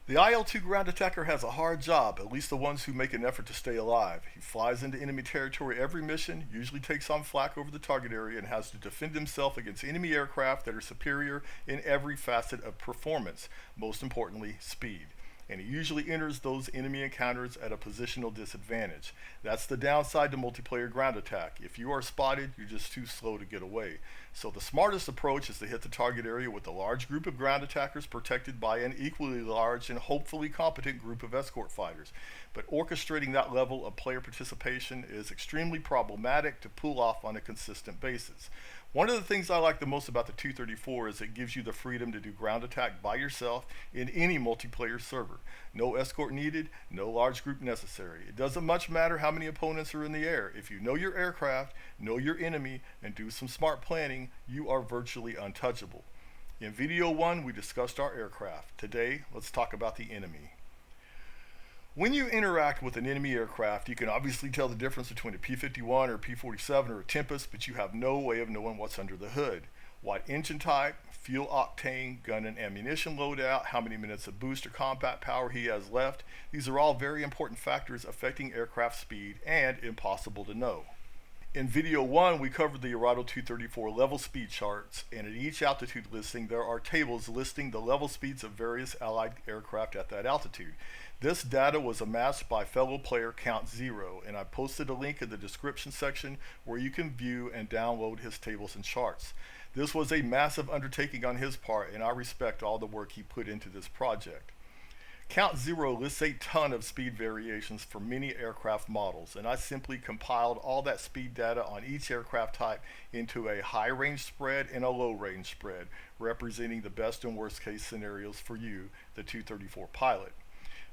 The IL-2 ground attacker has a hard job, at least the ones who make an effort to stay alive. He flies into enemy territory every mission, usually takes on flak over the target area, and has to defend himself against enemy aircraft that are superior in every facet of performance, most importantly, speed. And he usually enters those enemy encounters at a positional disadvantage. That's the downside to multiplayer ground attack. If you are spotted, you're just too slow to get away. So the smartest approach is to hit the target area with a large group of ground attackers protected by an equally large and hopefully competent group of escort fighters. But orchestrating that level of player participation is extremely problematic to pull off on a consistent basis. One of the things I like the most about the 234 is it gives you the freedom to do ground attack by yourself in any multiplayer server. No escort needed, no large group necessary. It doesn't much matter how many opponents are in the air. If you know your aircraft, know your enemy, and do some smart planning, you are virtually untouchable. In video 1, we discussed our aircraft. Today, let's talk about the enemy. When you interact with an enemy aircraft, you can obviously tell the difference between a P-51 or a P-47 or a Tempest, but you have no way of knowing what's under the hood. What engine type, fuel octane, gun and ammunition loadout, how many minutes of boost or combat power he has left. These are all very important factors affecting aircraft speed and impossible to know. In video 1, we covered the Arado 234 level speed charts, and at each altitude listing there are tables listing the level speeds of various Allied aircraft at that altitude. This data was amassed by fellow player CountZero, and I posted a link in the description section where you can view and download his tables and charts. This was a massive undertaking on his part, and I respect all the work he put into this project. CountZero lists a ton of speed variations for many aircraft models, and I simply compiled all that speed data on each aircraft type into a high range spread and a low range spread, representing the best and worst case scenarios for you, the 234 pilot.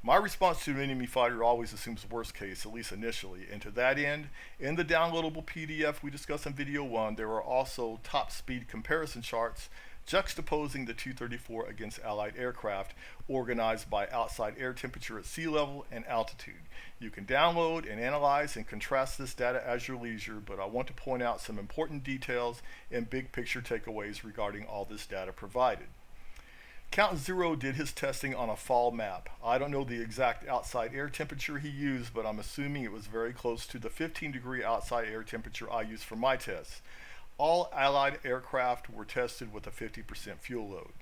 My response to an enemy fighter always assumes worst case, at least initially, and to that end, in the downloadable PDF we discussed in video 1, there are also top speed comparison charts juxtaposing the 234 against Allied aircraft, organized by outside air temperature at sea level and altitude. You can download and analyze and contrast this data as your leisure, but I want to point out some important details and big picture takeaways regarding all this data provided. CountZero did his testing on a fall map. I don't know the exact outside air temperature he used, but I'm assuming it was very close to the 15-degree outside air temperature I used for my tests. All Allied aircraft were tested with a 50% fuel load.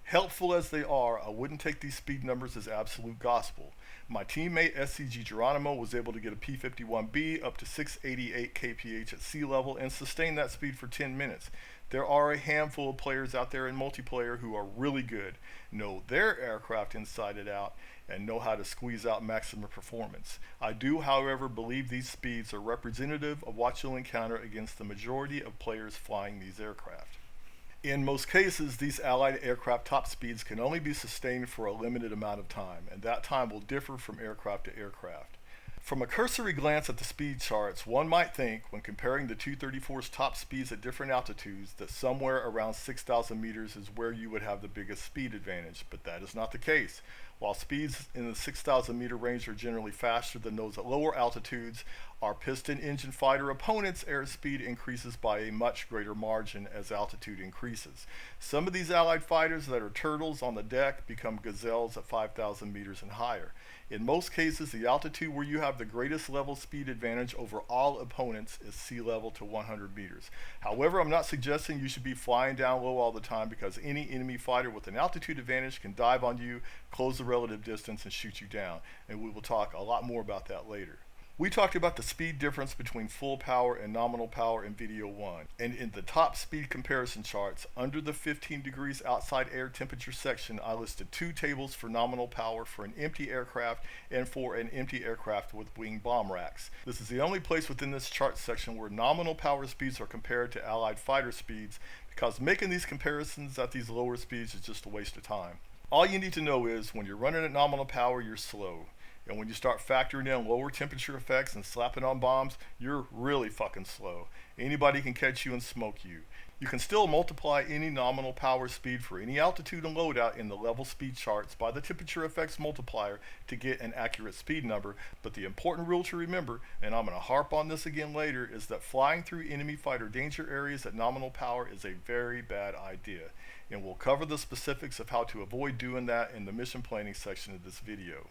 Helpful as they are, I wouldn't take these speed numbers as absolute gospel. My teammate SCG Geronimo was able to get a P-51B up to 688 kph at sea level and sustain that speed for 10 minutes. There are a handful of players out there in multiplayer who are really good, know their aircraft inside and out, and know how to squeeze out maximum performance. I do, however, believe these speeds are representative of what you'll encounter against the majority of players flying these aircraft. In most cases, these Allied aircraft top speeds can only be sustained for a limited amount of time, and that time will differ from aircraft to aircraft. From a cursory glance at the speed charts, one might think, when comparing the 234's top speeds at different altitudes, that somewhere around 6,000 meters is where you would have the biggest speed advantage, but that is not the case. While speeds in the 6,000 meter range are generally faster than those at lower altitudes, our piston engine fighter opponents' airspeed increases by a much greater margin as altitude increases. Some of these Allied fighters that are turtles on the deck become gazelles at 5,000 meters and higher. In most cases, the altitude where you have the greatest level speed advantage over all opponents is sea level to 100 meters. However, I'm not suggesting you should be flying down low all the time, because any enemy fighter with an altitude advantage can dive on you, close the relative distance, and shoot you down. And we will talk a lot more about that later. We talked about the speed difference between full power and nominal power in video 1, and in the top speed comparison charts, under the 15 degrees outside air temperature section, I listed two tables for nominal power for an empty aircraft and for an empty aircraft with wing bomb racks. This is the only place within this chart section where nominal power speeds are compared to Allied fighter speeds, because making these comparisons at these lower speeds is just a waste of time. All you need to know is, when you're running at nominal power, you're slow. And when you start factoring in lower temperature effects and slapping on bombs, you're really fucking slow. Anybody can catch you and smoke you. You can still multiply any nominal power speed for any altitude and loadout in the level speed charts by the temperature effects multiplier to get an accurate speed number, but the important rule to remember, and I'm going to harp on this again later, is that flying through enemy fighter danger areas at nominal power is a very bad idea, and we'll cover the specifics of how to avoid doing that in the mission planning section of this video.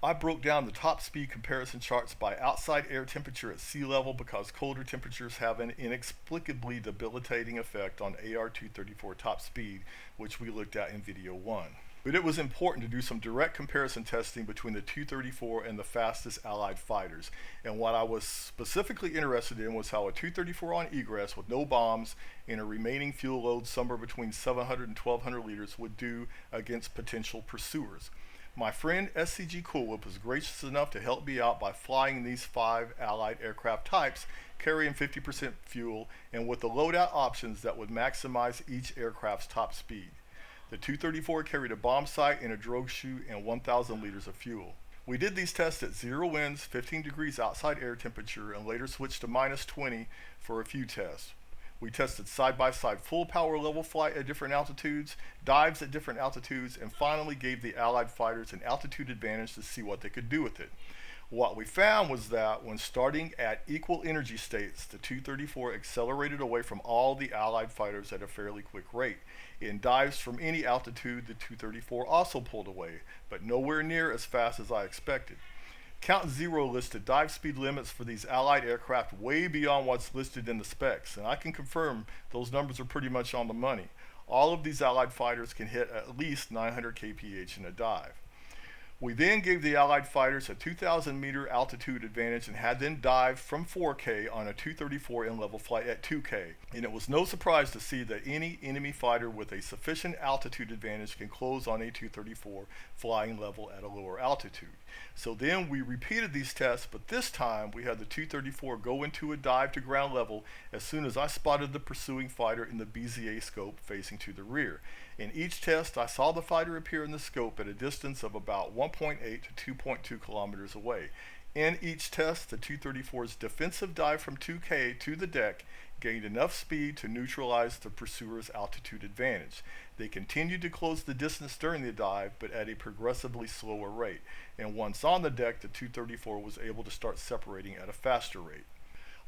I broke down the top speed comparison charts by outside air temperature at sea level because colder temperatures have an inexplicably debilitating effect on AR-234 top speed, which we looked at in video 1. But it was important to do some direct comparison testing between the 234 and the fastest Allied fighters, and what I was specifically interested in was how a 234 on egress with no bombs and a remaining fuel load somewhere between 700 and 1200 liters would do against potential pursuers. My friend SCG Coolwhip was gracious enough to help me out by flying these 5 Allied aircraft types, carrying 50% fuel, and with the loadout options that would maximize each aircraft's top speed. The 234 carried a bomb sight and a drogue chute and 1,000 liters of fuel. We did these tests at 0 winds, 15 degrees outside air temperature, and later switched to minus 20 for a few tests. We tested side-by-side full power level flight at different altitudes, dives at different altitudes, and finally gave the Allied fighters an altitude advantage to see what they could do with it. What we found was that when starting at equal energy states, the 234 accelerated away from all the Allied fighters at a fairly quick rate. In dives from any altitude, the 234 also pulled away, but nowhere near as fast as I expected. CountZero listed dive speed limits for these Allied aircraft way beyond what's listed in the specs, and I can confirm those numbers are pretty much on the money. All of these Allied fighters can hit at least 900 kph in a dive. We then gave the Allied fighters a 2,000 meter altitude advantage and had them dive from 4K on a 234 in level flight at 2K. And it was no surprise to see that any enemy fighter with a sufficient altitude advantage can close on a 234 flying level at a lower altitude. So then we repeated these tests, but this time we had the 234 go into a dive to ground level as soon as I spotted the pursuing fighter in the BZA scope facing to the rear. In each test, I saw the fighter appear in the scope at a distance of about 1.8 to 2.2 kilometers away. In each test, the 234's defensive dive from 2K to the deck gained enough speed to neutralize the pursuer's altitude advantage. They continued to close the distance during the dive, but at a progressively slower rate. And once on the deck, the 234 was able to start separating at a faster rate.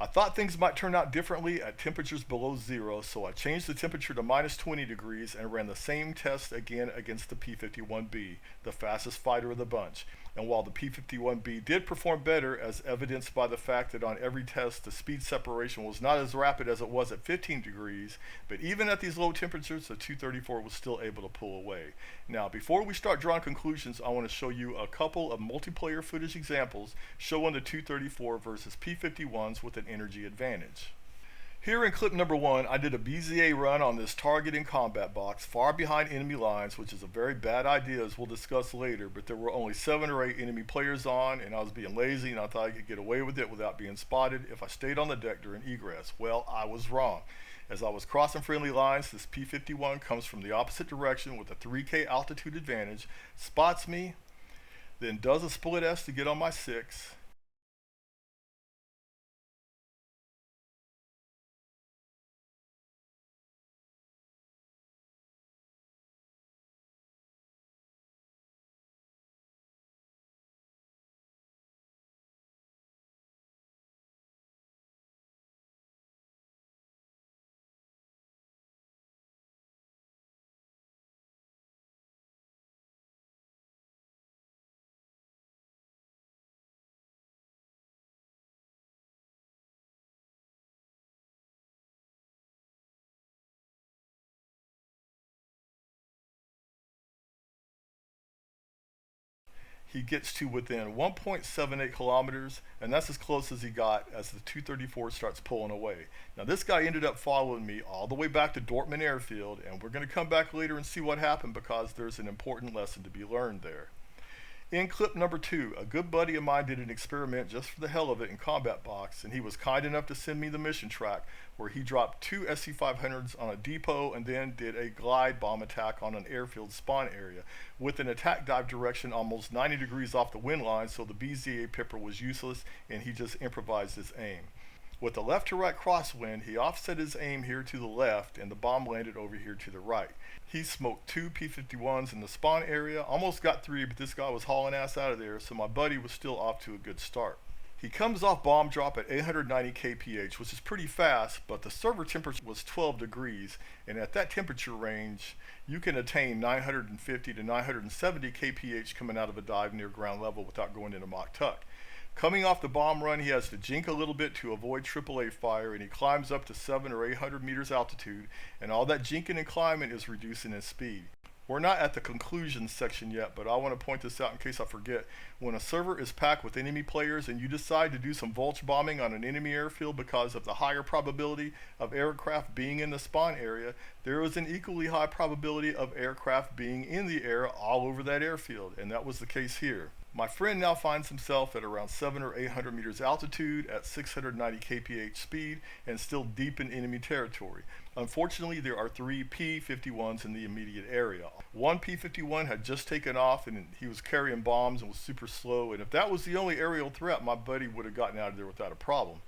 I thought things might turn out differently at temperatures below 0, so I changed the temperature to minus 20 degrees and ran the same test again against the P-51B, the fastest fighter of the bunch. And while the P-51B did perform better, as evidenced by the fact that on every test the speed separation was not as rapid as it was at 15 degrees, but even at these low temperatures, the 234 was still able to pull away. Now, before we start drawing conclusions, I want to show you a couple of multiplayer footage examples showing the 234 versus P-51s with an energy advantage. Here in clip number 1, I did a BZA run on this target in combat box far behind enemy lines, which is a very bad idea as we'll discuss later, but there were only 7 or 8 enemy players on, and I was being lazy and I thought I could get away with it without being spotted if I stayed on the deck during egress. Well, I was wrong. As I was crossing friendly lines, this P-51 comes from the opposite direction with a 3K altitude advantage, spots me, then does a split S to get on my 6, he gets to within 1.78 kilometers, and that's as close as he got as the 234 starts pulling away. Now this guy ended up following me all the way back to Dortmund Airfield, and we're going to come back later and see what happened because there's an important lesson to be learned there. In clip number 2, a good buddy of mine did an experiment just for the hell of it in Combat Box, and he was kind enough to send me the mission track where he dropped 2 SC-500s on a depot and then did a glide bomb attack on an airfield spawn area with an attack dive direction almost 90 degrees off the wind line, so the BZA Pipper was useless and he just improvised his aim. With the left to right crosswind, he offset his aim here to the left and the bomb landed over here to the right. He smoked 2 P-51s in the spawn area, almost got 3, but this guy was hauling ass out of there, so my buddy was still off to a good start. He comes off bomb drop at 890 kph, which is pretty fast, but the server temperature was 12 degrees, and at that temperature range, you can attain 950 to 970 kph coming out of a dive near ground level without going into Mach tuck. Coming off the bomb run, he has to jink a little bit to avoid AAA fire, and he climbs up to 700 or 800 meters altitude, and all that jinking and climbing is reducing his speed. We're not at the conclusion section yet, but I want to point this out in case I forget. When a server is packed with enemy players and you decide to do some vulture bombing on an enemy airfield because of the higher probability of aircraft being in the spawn area, there is an equally high probability of aircraft being in the air all over that airfield, and that was the case here. My friend now finds himself at around 700 or 800 meters altitude at 690 kph speed and still deep in enemy territory. Unfortunately, there are 3 P-51s in the immediate area. One P-51 had just taken off and he was carrying bombs and was super slow, and if that was the only aerial threat, my buddy would have gotten out of there without a problem.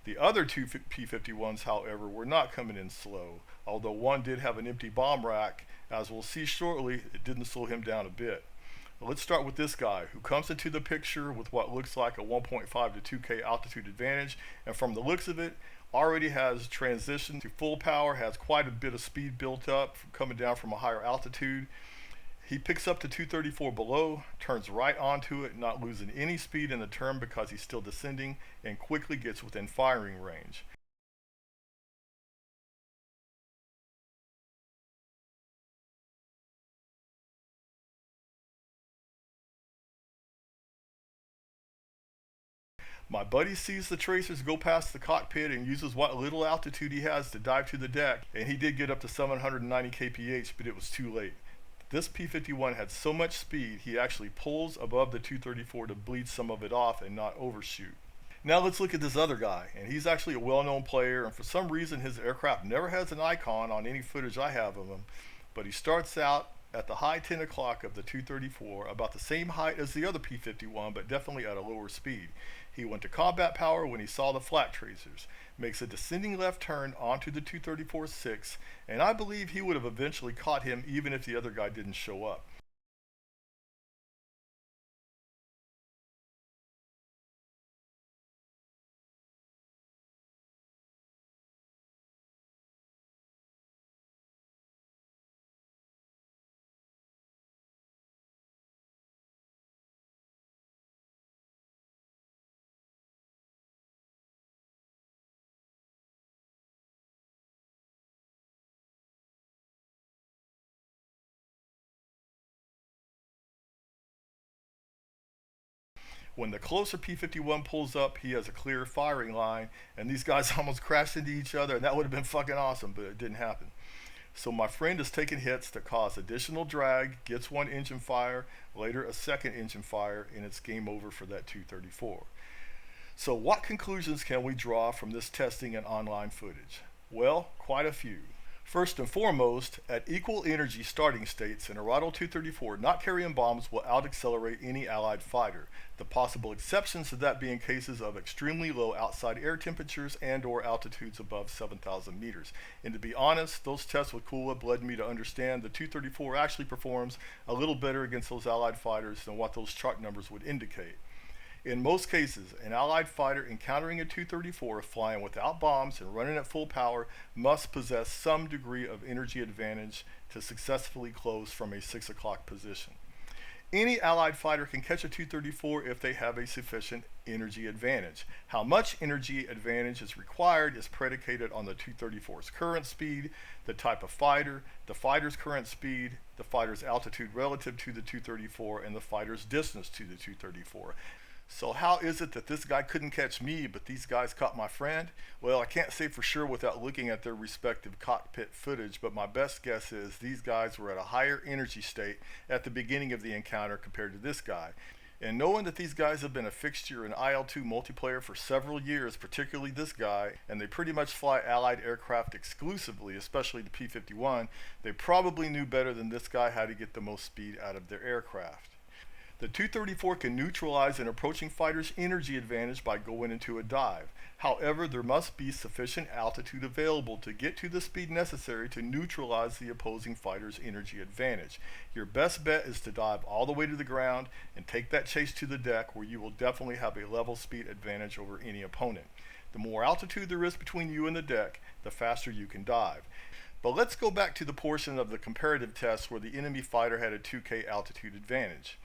The other 2 P-51s, however, were not coming in slow, although one did have an empty bomb rack. As we'll see shortly, it didn't slow him down a bit. Let's start with this guy who comes into the picture with what looks like a 1.5 to 2K altitude advantage, and from the looks of it already has transitioned to full power, has quite a bit of speed built up from coming down from a higher altitude. He picks up to 234 below, turns right onto it, not losing any speed in the turn because he's still descending, and quickly gets within firing range. My buddy sees the tracers go past the cockpit and uses what little altitude he has to dive to the deck, and he did get up to 790 kph, but it was too late. This P-51 had so much speed, he actually pulls above the 234 to bleed some of it off and not overshoot. Now let's look at this other guy, and he's actually a well-known player, and for some reason his aircraft never has an icon on any footage I have of him, but he starts out at the high 10 o'clock of the 234, about the same height as the other P-51, but definitely at a lower speed. He went to combat power when he saw the flak tracers, makes a descending left turn onto the 234-6, and I believe he would have eventually caught him even if the other guy didn't show up. When the closer P-51 pulls up, he has a clear firing line, and these guys almost crashed into each other, and that would have been fucking awesome, but it didn't happen. So my friend is taking hits that cause additional drag, gets one engine fire, later a second engine fire, and it's game over for that 234. So what conclusions can we draw from this testing and online footage? Well, quite a few. First and foremost, at equal energy starting states, an Arado 234 not carrying bombs will out-accelerate any Allied fighter, the possible exceptions to that being cases of extremely low outside air temperatures and or altitudes above 7,000 meters. And to be honest, those tests with Cool Whip led me to understand the 234 actually performs a little better against those Allied fighters than what those chart numbers would indicate. In most cases, an Allied fighter encountering a 234 flying without bombs and running at full power must possess some degree of energy advantage to successfully close from a 6 o'clock position. Any Allied fighter can catch a 234 if they have a sufficient energy advantage. How much energy advantage is required is predicated on the 234's current speed, the type of fighter, the fighter's current speed, the fighter's altitude relative to the 234, and the fighter's distance to the 234. So how is it that this guy couldn't catch me, but these guys caught my friend? Well, I can't say for sure without looking at their respective cockpit footage, but my best guess is these guys were at a higher energy state at the beginning of the encounter compared to this guy. And knowing that these guys have been a fixture in IL-2 multiplayer for several years, particularly this guy, and they pretty much fly Allied aircraft exclusively, especially the P-51, they probably knew better than this guy how to get the most speed out of their aircraft. The 234 can neutralize an approaching fighter's energy advantage by going into a dive. However, there must be sufficient altitude available to get to the speed necessary to neutralize the opposing fighter's energy advantage. Your best bet is to dive all the way to the ground and take that chase to the deck, where you will definitely have a level speed advantage over any opponent. The more altitude there is between you and the deck, the faster you can dive. But let's go back to the portion of the comparative test where the enemy fighter had a 2K altitude advantage.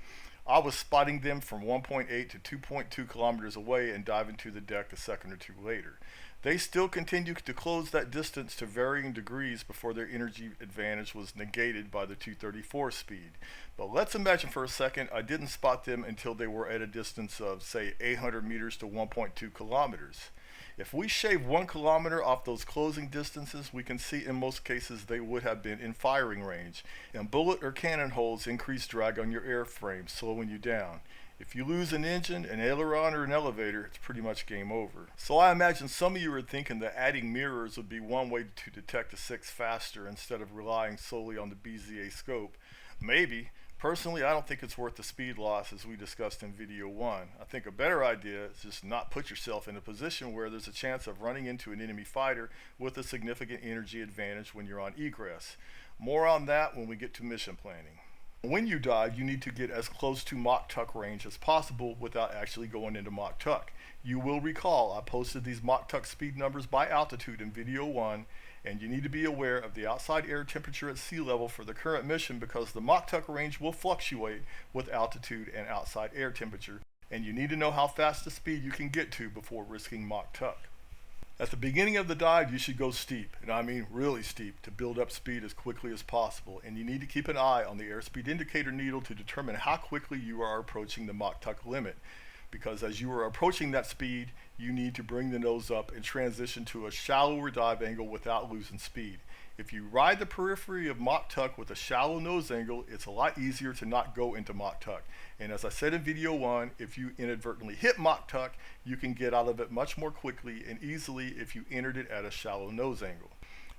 I was spotting them from 1.8 to 2.2 kilometers away and diving to the deck a second or two later. They still continued to close that distance to varying degrees before their energy advantage was negated by the 234 speed. But let's imagine for a second I didn't spot them until they were at a distance of, say, 800 meters to 1.2 kilometers. If we shave 1 kilometer off those closing distances, we can see in most cases they would have been in firing range, and bullet or cannon holes increase drag on your airframe, slowing you down. If you lose an engine, an aileron, or an elevator, it's pretty much game over. So I imagine some of you are thinking that adding mirrors would be one way to detect a 6 faster instead of relying solely on the BZA scope. Maybe. Personally, I don't think it's worth the speed loss as we discussed in video 1. I think a better idea is just not put yourself in a position where there's a chance of running into an enemy fighter with a significant energy advantage when you're on egress. More on that when we get to mission planning. When you dive, you need to get as close to Mach tuck range as possible without actually going into Mach tuck. You will recall I posted these Mach tuck speed numbers by altitude in video 1, and you need to be aware of the outside air temperature at sea level for the current mission, because the Mach tuck range will fluctuate with altitude and outside air temperature, and you need to know how fast the speed you can get to before risking Mach tuck. At the beginning of the dive, you should go steep, and I mean really steep, to build up speed as quickly as possible, and you need to keep an eye on the airspeed indicator needle to determine how quickly you are approaching the Mach tuck limit. Because as you are approaching that speed, you need to bring the nose up and transition to a shallower dive angle without losing speed. If you ride the periphery of Mach tuck with a shallow nose angle, it's a lot easier to not go into Mach tuck. And as I said in video 1, if you inadvertently hit Mach tuck, you can get out of it much more quickly and easily if you entered it at a shallow nose angle.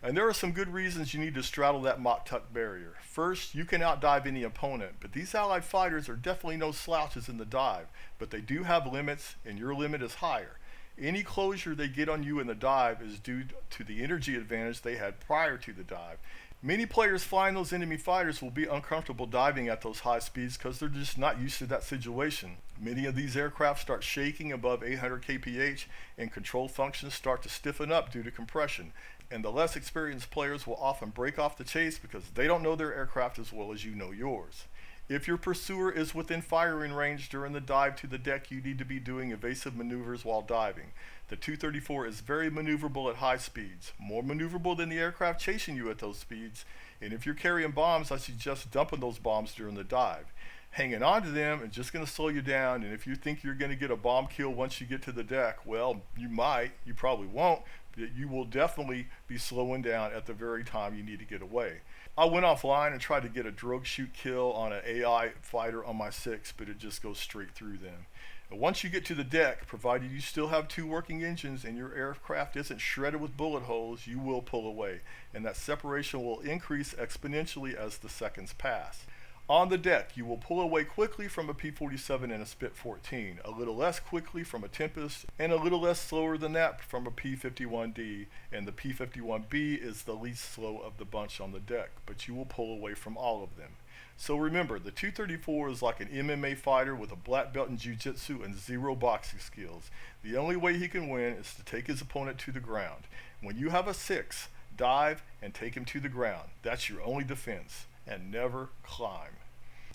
And there are some good reasons you need to straddle that Mach tuck barrier. First, you can outdive any opponent, but these Allied fighters are definitely no slouches in the dive, but they do have limits, and your limit is higher. Any closure they get on you in the dive is due to the energy advantage they had prior to the dive. Many players flying those enemy fighters will be uncomfortable diving at those high speeds because they're just not used to that situation. Many of these aircraft start shaking above 800 kph, and control functions start to stiffen up due to compression. And the less experienced players will often break off the chase because they don't know their aircraft as well as you know yours. If your pursuer is within firing range during the dive to the deck, you need to be doing evasive maneuvers while diving. The 234 is very maneuverable at high speeds, more maneuverable than the aircraft chasing you at those speeds, and if you're carrying bombs, I suggest dumping those bombs during the dive. Hanging on to them is just going to slow you down, and if you think you're going to get a bomb kill once you get to the deck, well, you might, you probably won't, but you will definitely be slowing down at the very time you need to get away. I went offline and tried to get a drogue shoot kill on an AI fighter on my 6, but it just goes straight through them. And once you get to the deck, provided you still have 2 working engines and your aircraft isn't shredded with bullet holes, you will pull away, and that separation will increase exponentially as the seconds pass. On the deck, you will pull away quickly from a P-47 and a Spit-14, a little less quickly from a Tempest, and a little less slower than that from a P-51D, and the P-51B is the least slow of the bunch on the deck, but you will pull away from all of them. So remember, the 234 is like an MMA fighter with a black belt in jiu-jitsu and 0 boxing skills. The only way he can win is to take his opponent to the ground. When you have a 6, dive and take him to the ground. That's your only defense. And never climb.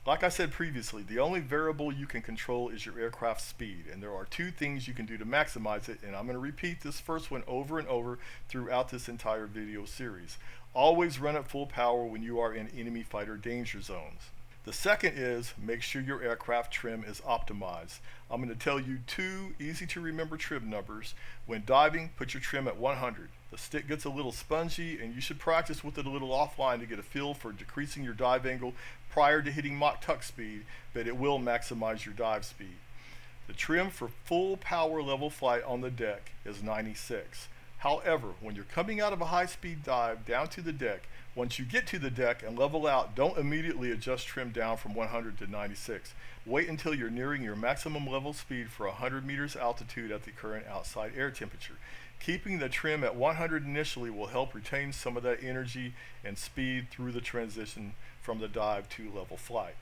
Like I said previously, the only variable you can control is your aircraft's speed, and there are 2 things you can do to maximize it, and I'm going to repeat this first one over and over throughout this entire video series. Always run at full power when you are in enemy fighter danger zones. The second is make sure your aircraft trim is optimized. I'm going to tell you two easy to remember trim numbers. When diving, put your trim at 100. The stick gets a little spongy and you should practice with it a little offline to get a feel for decreasing your dive angle prior to hitting Mach tuck speed, but it will maximize your dive speed. The trim for full power level flight on the deck is 96. However, when you're coming out of a high-speed dive down to the deck, once you get to the deck and level out, don't immediately adjust trim down from 100 to 96. Wait until you're nearing your maximum level speed for 100 meters altitude at the current outside air temperature. Keeping the trim at 100 initially will help retain some of that energy and speed through the transition from the dive to level flight.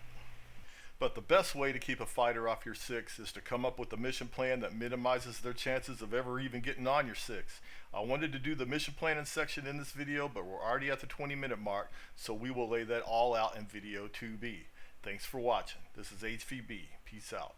But the best way to keep a fighter off your six is to come up with a mission plan that minimizes their chances of ever even getting on your six. I wanted to do the mission planning section in this video, but we're already at the 20-minute mark, so we will lay that all out in video 2B. Thanks for watching. This is HVB. Peace out.